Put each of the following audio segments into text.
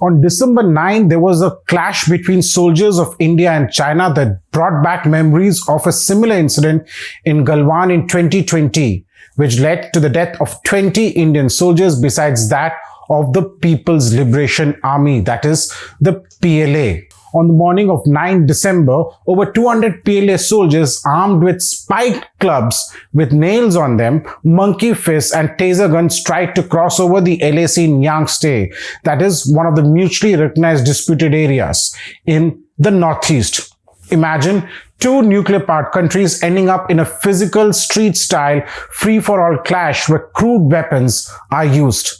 On December 9, there was a clash between soldiers of India and China that brought back memories of a similar incident in Galwan in 2020, which led to the death of 20 Indian soldiers besides that of the People's Liberation Army, that is, the PLA. On the morning of 9 December, over 200 PLA soldiers armed with spiked clubs with nails on them, monkey fists and taser guns tried to cross over the LAC in Yangtse, that is one of the mutually recognized disputed areas in the northeast. Imagine two nuclear-powered countries ending up in a physical street-style free-for-all clash where crude weapons are used.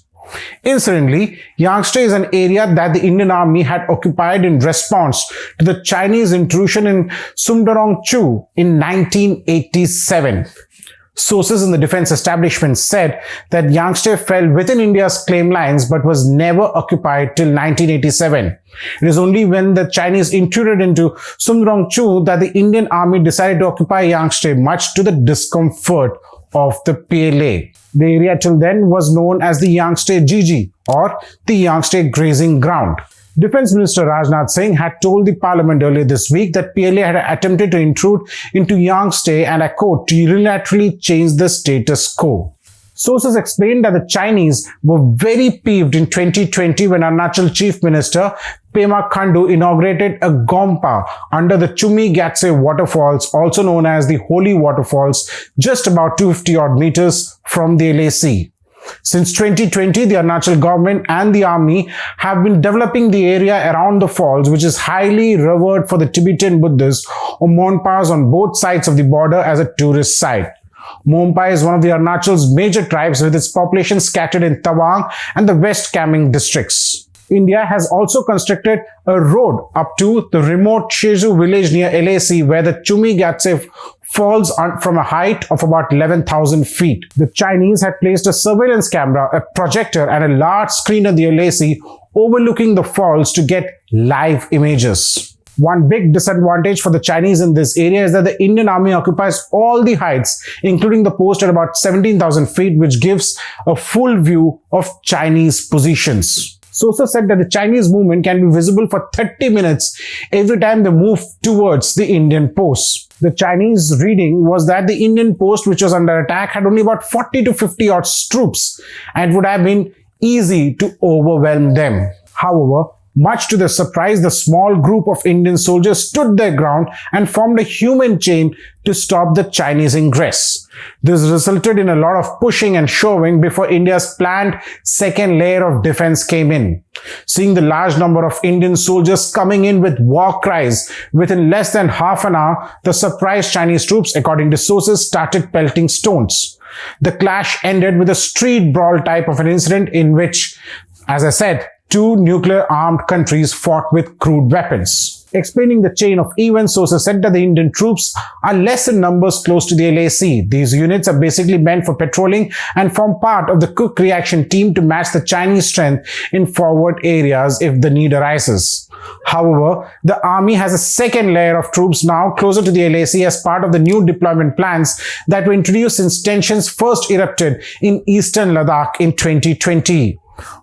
Incidentally, Yangtse is an area that the Indian Army had occupied in response to the Chinese intrusion in Chu in 1987. Sources in the defense establishment said that Yangtse fell within India's claim lines but was never occupied till 1987. It is only when the Chinese intruded into Chu that the Indian Army decided to occupy Yangtse, much to the discomfort of the PLA. The area till then was known as the Yangtse GG or the Yangtse Grazing Ground. Defense Minister Rajnath Singh had told the parliament earlier this week that PLA had attempted to intrude into Yangtse and, I quote, to unilaterally change the status quo. Sources explained that the Chinese were very peeved in 2020 when Arunachal Chief Minister Pema Khandu inaugurated a Gompa under the Chumi Gatse waterfalls, also known as the Holy Waterfalls, just about 250 odd meters from the LAC. Since 2020, the Arunachal government and the army have been developing the area around the falls, which is highly revered for the Tibetan Buddhists or Monpas on both sides of the border as a tourist site. Monpa is one of the Arunachal's major tribes with its population scattered in Tawang and the West Kameng districts. India has also constructed a road up to the remote Sheju village near LAC where the Chumi Gatse falls from a height of about 11,000 feet. The Chinese had placed a surveillance camera, a projector and a large screen at the LAC overlooking the falls to get live images. One big disadvantage for the Chinese in this area is that the Indian Army occupies all the heights, including the post at about 17,000 feet, which gives a full view of Chinese positions. Sources said that the Chinese movement can be visible for 30 minutes every time they move towards the Indian post. The Chinese reading was that the Indian post, which was under attack, had only about 40 to 50 odd troops and it would have been easy to overwhelm them. However, much to their surprise, the small group of Indian soldiers stood their ground and formed a human chain to stop the Chinese ingress. This resulted in a lot of pushing and shoving before India's planned second layer of defense came in. Seeing the large number of Indian soldiers coming in with war cries, within less than half an hour, the surprised Chinese troops, according to sources, started pelting stones. The clash ended with a street brawl type of an incident in which, as I said, two nuclear-armed countries fought with crude weapons. Explaining the chain of events, sources said that the Indian troops are less in numbers close to the LAC. These units are basically meant for patrolling and form part of the quick reaction team to match the Chinese strength in forward areas if the need arises. However, the army has a second layer of troops now closer to the LAC as part of the new deployment plans that were introduced since tensions first erupted in eastern Ladakh in 2020.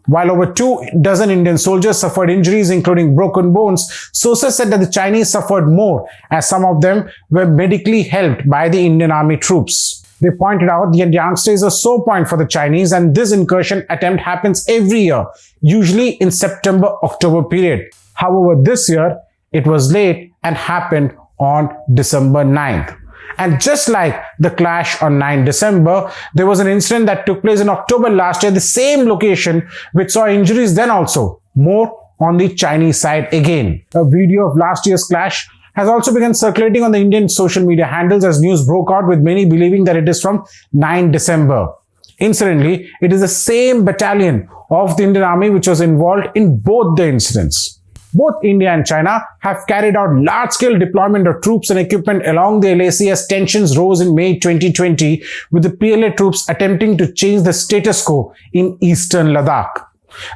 While over 24 Indian soldiers suffered injuries, including broken bones, sources said that the Chinese suffered more, as some of them were medically helped by the Indian Army troops. They pointed out that Yangtse is a sore point for the Chinese and this incursion attempt happens every year, usually in September-October period. However, this year, it was late and happened on December 9th. And just like the clash on 9 December, there was an incident that took place in October last year, the same location, which saw injuries then also, more on the Chinese side again. A video of last year's clash has also begun circulating on the Indian social media handles as news broke out, with many believing that it is from 9 December. Incidentally, it is the same battalion of the Indian Army which was involved in both the incidents. Both India and China have carried out large-scale deployment of troops and equipment along the LAC as tensions rose in May 2020, with the PLA troops attempting to change the status quo in eastern Ladakh.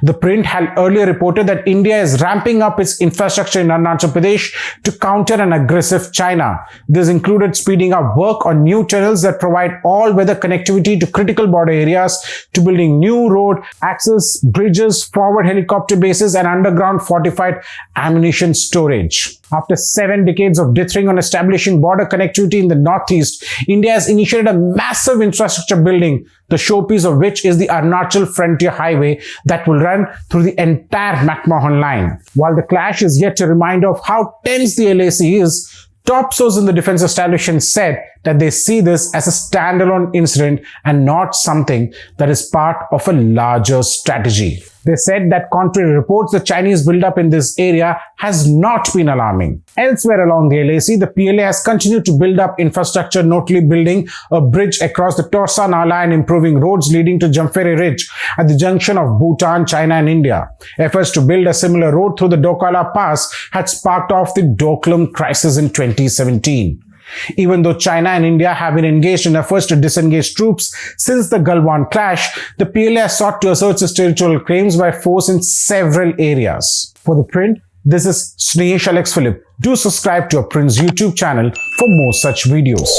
The Print had earlier reported that India is ramping up its infrastructure in Arunachal Pradesh to counter an aggressive China. This included speeding up work on new tunnels that provide all-weather connectivity to critical border areas, to building new road access, bridges, forward helicopter bases, and underground fortified ammunition storage. After 7 decades of dithering on establishing border connectivity in the northeast, India has initiated a massive infrastructure building, the showpiece of which is the Arunachal Frontier Highway that will run through the entire McMahon line. While the clash is yet a reminder of how tense the LAC is, top sources in the defense establishment said that they see this as a standalone incident and not something that is part of a larger strategy. They said that contrary to reports, the Chinese buildup in this area has not been alarming. Elsewhere along the LAC, the PLA has continued to build up infrastructure, notably building a bridge across the Torsa Nala and improving roads leading to Jampheri Ridge at the junction of Bhutan, China and India. Efforts to build a similar road through the Dokala Pass had sparked off the Doklam crisis in 2017. Even though China and India have been engaged in efforts to disengage troops since the Galwan clash, the PLA has sought to assert its territorial claims by force in several areas. For The Print, this is Snehesh Alex Philip. Do subscribe to our Print's YouTube channel for more such videos.